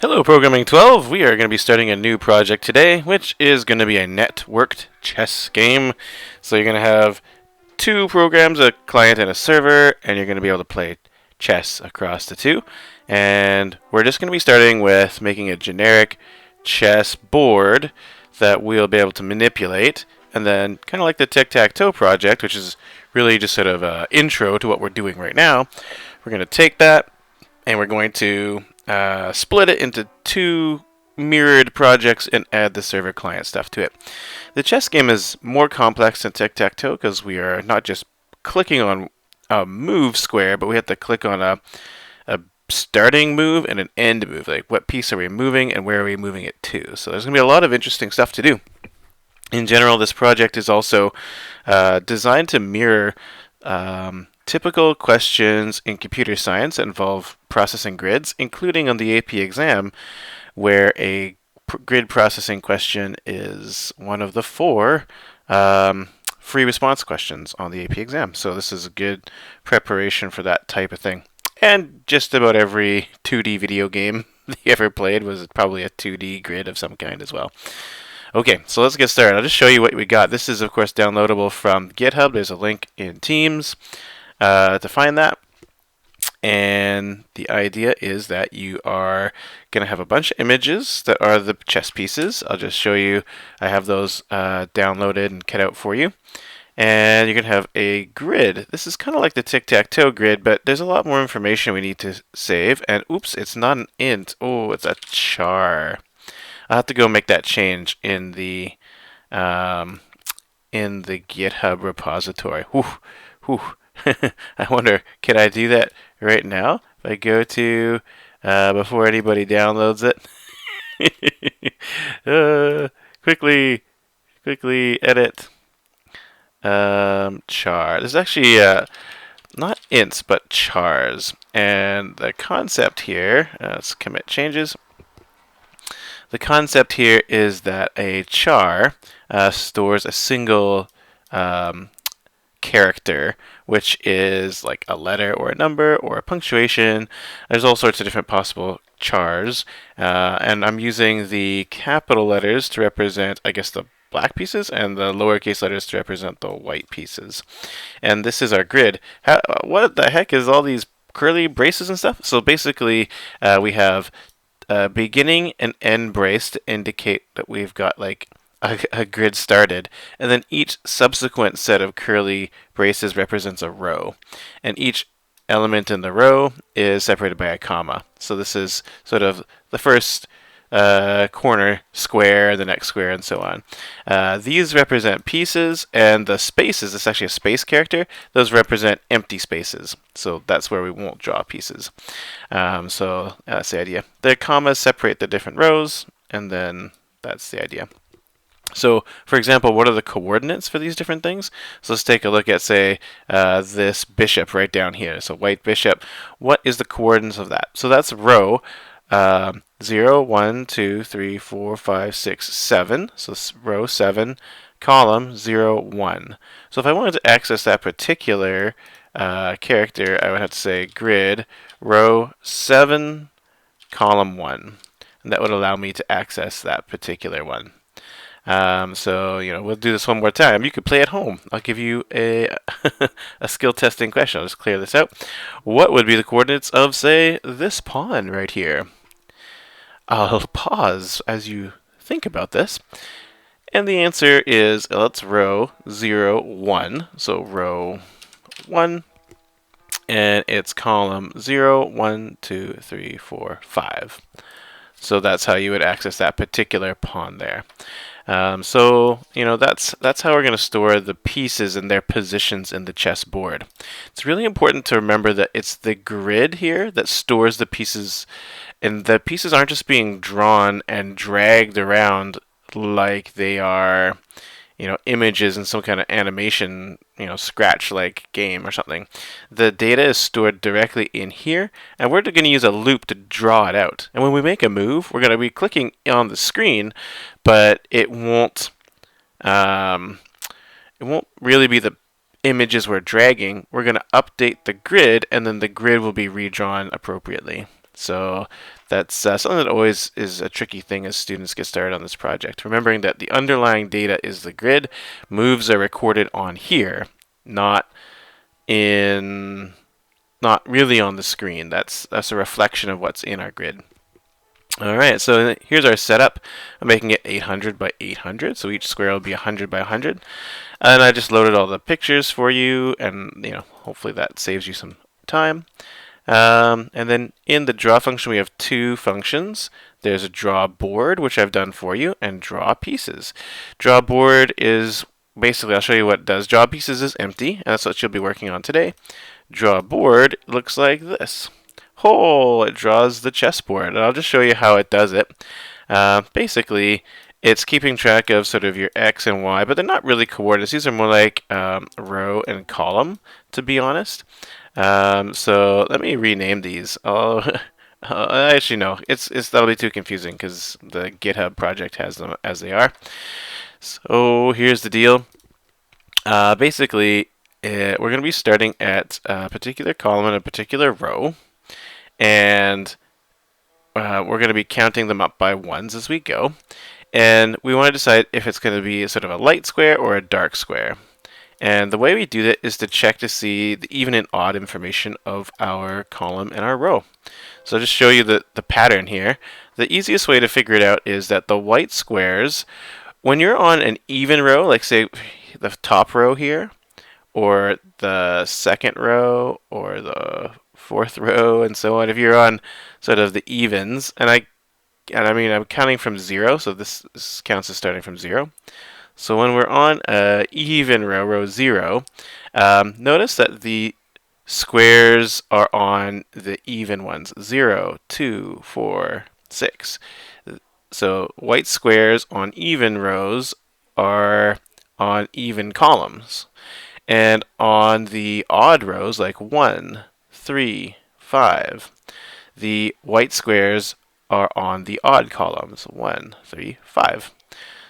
Hello, Programming 12. We are going to be starting a new project today, which is going to be a networked chess game. So you're going to have two programs, a client and a server, and you're going to be able to play chess across the two. And we're just going to be starting with making a generic chess board that we'll be able to manipulate. And then, kind of like the tic-tac-toe project, which is really just sort of an intro to what we're doing right now, we're going to take that and we're going to split it into two mirrored projects and add the server client stuff to it. The chess game is more complex than tic-tac-toe because we are not just clicking on a move square, but we have to click on a starting move and an end move. Like, what piece are we moving and where are we moving it to? So there's going to be a lot of interesting stuff to do. In general, this project is also designed to mirror typical questions in computer science that involve processing grids, including on the AP exam, where a grid processing question is one of the four free response questions on the AP exam. So this is a good preparation for that type of thing. And just about every 2D video game you ever played was probably a 2D grid of some kind as well. Okay, so let's get started. I'll just show you what we got. This is, of course, downloadable from GitHub. There's a link in Teams to find that. And the idea is that you are going to have a bunch of images that are the chess pieces. I'll just show you. I have those downloaded and cut out for you. And you're going to have a grid. This is kind of like the tic-tac-toe grid, but there's a lot more information we need to save. And oops, it's not an int. Oh, it's a char. I'll have to go make that change in the GitHub repository. Whew. I wonder, can I do that right now? If I go to before anybody downloads it, quickly edit char. This is actually not ints but chars, and the concept here. Let's commit changes. The concept here is that a char stores a single character, which is like a letter or a number or a punctuation. There's all sorts of different possible chars, and I'm using the capital letters to represent, I guess, the black pieces, and the lowercase letters to represent the white pieces. And this is our grid. What the heck is all these curly braces and stuff? So basically, we have beginning and end brace to indicate that we've got like a grid started, and then each subsequent set of curly braces represents a row, and each element in the row is separated by a comma. So this is sort of the first corner square, the next square, and so on. These represent pieces, and the spaces, it's actually a space character, those represent empty spaces. So that's where we won't draw pieces. So that's the idea. The commas separate the different rows, and then that's the idea. So, for example, what are the coordinates for these different things? So let's take a look at, say, this bishop right down here. So white bishop. What is the coordinates of that? So that's row 0, 1, 2, 3, 4, 5, 6, 7. So row 7, column 0, 1. So if I wanted to access that particular character, I would have to say grid row 7, column 1. And that would allow me to access that particular one. So, we'll do this one more time. You could play at home. I'll give you a skill testing question. I'll just clear this out. What would be the coordinates of, say, this pawn right here? I'll pause as you think about this. And the answer is, let's row 0, 1. So row 1. And it's column 0, 1, 2, 3, 4, 5. So that's how you would access that particular pawn there. So that's how we're going to store the pieces and their positions in the chessboard. It's really important to remember that it's the grid here that stores the pieces, and the pieces aren't just being drawn and dragged around like they are, images in some kind of animation, scratch-like game or something. The data is stored directly in here, and we're going to use a loop to draw it out. And when we make a move, we're going to be clicking on the screen, but it won't really be the images we're dragging. We're going to update the grid, and then the grid will be redrawn appropriately. So That's something that always is a tricky thing as students get started on this project. Remembering that the underlying data is the grid, moves are recorded on here, not in not really on the screen. That's a reflection of what's in our grid. All right, so here's our setup. I'm making it 800 by 800, so each square will be 100 by 100. And I just loaded all the pictures for you, and hopefully that saves you some time. And then in the draw function, we have two functions. There's a draw board, which I've done for you, and draw pieces. Draw board is basically, I'll show you what it does. Draw pieces is empty, and that's what you'll be working on today. Draw board looks like this. Oh, it draws the chessboard, and I'll just show you how it does it. Basically, it's keeping track of sort of your X and Y, but they're not really coordinates. These are more like row and column, to be honest. So let me rename these. Oh, actually no, that'll be too confusing because the GitHub project has them as they are. So here's the deal. Basically, we're going to be starting at a particular column and a particular row, and we're going to be counting them up by ones as we go. And we want to decide if it's going to be sort of a light square or a dark square. And the way we do that is to check to see the even and odd information of our column and our row. So I'll just show you the pattern here. The easiest way to figure it out is that the white squares, when you're on an even row, like say the top row here, or the second row, or the fourth row, and so on, if you're on sort of the evens, and I mean I'm counting from 0, so this counts as starting from 0. So when we're on a even row, row 0, notice that the squares are on the even ones, 0, 2, 4, 6. So white squares on even rows are on even columns. And on the odd rows, like 1, 3, 5, the white squares are on the odd columns, 1, 3, 5.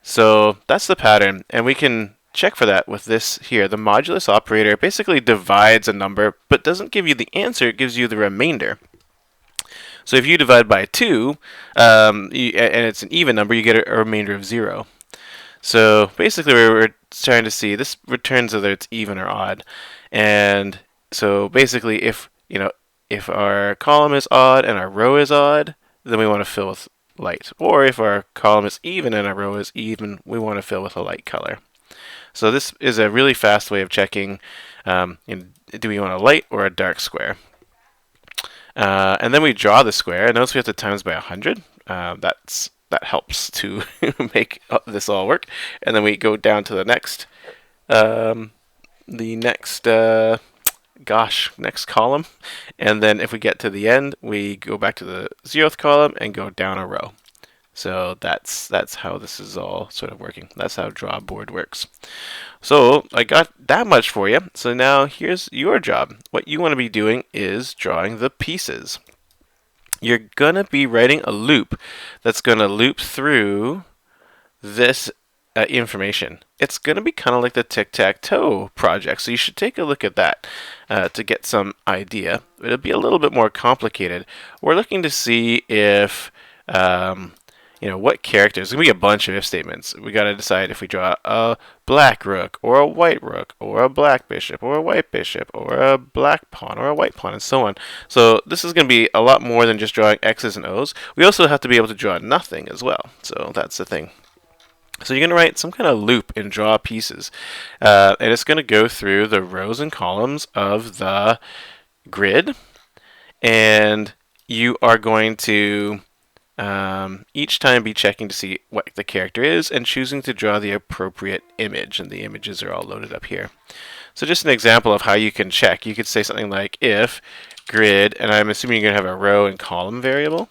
So that's the pattern, and we can check for that with this here. The modulus operator basically divides a number, but doesn't give you the answer, it gives you the remainder. So if you divide by 2, and it's an even number, you get a remainder of 0. So basically we're trying to see, this returns whether it's even or odd. And so basically if our column is odd and our row is odd, then we want to fill with light. Or if our column is even and our row is even, we want to fill with a light color. So this is a really fast way of checking, do we want a light or a dark square? And then we draw the square. Notice we have to times by 100. That helps to make this all work. And then we go down to the next next column, and then if we get to the end, we go back to the 0th column and go down a row. So that's how this is all sort of working. That's how draw board works. So I got that much for you. So now here's your job. What you want to be doing is drawing the pieces. You're gonna be writing a loop that's gonna loop through this information. It's going to be kind of like the tic-tac-toe project, so you should take a look at that to get some idea. It'll be a little bit more complicated. We're looking to see if, what characters. There's going to be a bunch of if statements. We got to decide if we draw a black rook, or a white rook, or a black bishop, or a white bishop, or a black pawn, or a white pawn, and so on. So this is going to be a lot more than just drawing X's and O's. We also have to be able to draw nothing as well. So that's the thing. So you're going to write some kind of loop and draw pieces. And it's going to go through the rows and columns of the grid. And you are going to each time be checking to see what the character is and choosing to draw the appropriate image. And the images are all loaded up here. So just an example of how you can check. You could say something like if grid, and I'm assuming you're going to have a row and column variable,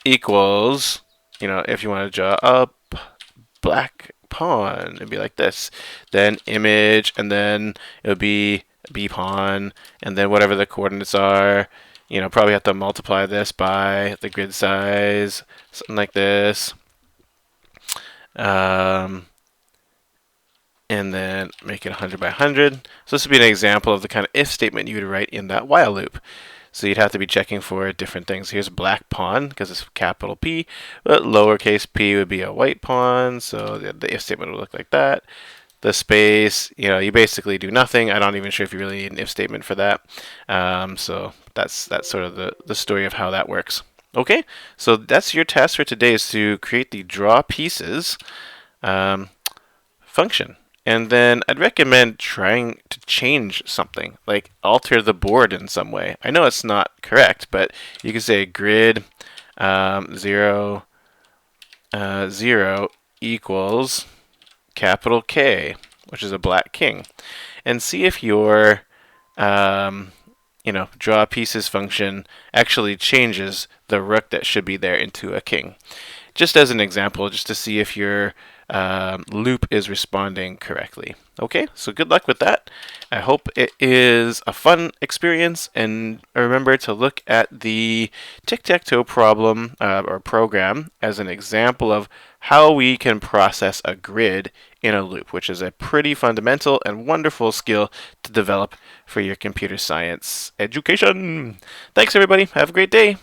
equals... if you want to draw a black pawn, it'd be like this. Then image, and then it would be B pawn, and then whatever the coordinates are, probably have to multiply this by the grid size, something like this. And then make it 100 by 100. So this would be an example of the kind of if statement you would write in that while loop. So you'd have to be checking for different things. Here's black pawn because it's capital P, but lowercase p would be a white pawn. So the if statement would look like that. The space, you basically do nothing. I'm not even sure if you really need an if statement for that. So that's sort of the story of how that works. Okay, so that's your task for today, is to create the draw pieces function. And then I'd recommend trying to change something, like alter the board in some way. I know it's not correct, but you can say grid 0, 0 equals capital K, which is a black king, and see if your draw pieces function actually changes the rook that should be there into a king. Just as an example, just to see if your loop is responding correctly. Okay, so good luck with that. I hope it is a fun experience, and remember to look at the tic-tac-toe problem or program as an example of how we can process a grid in a loop, which is a pretty fundamental and wonderful skill to develop for your computer science education. Thanks, everybody. Have a great day.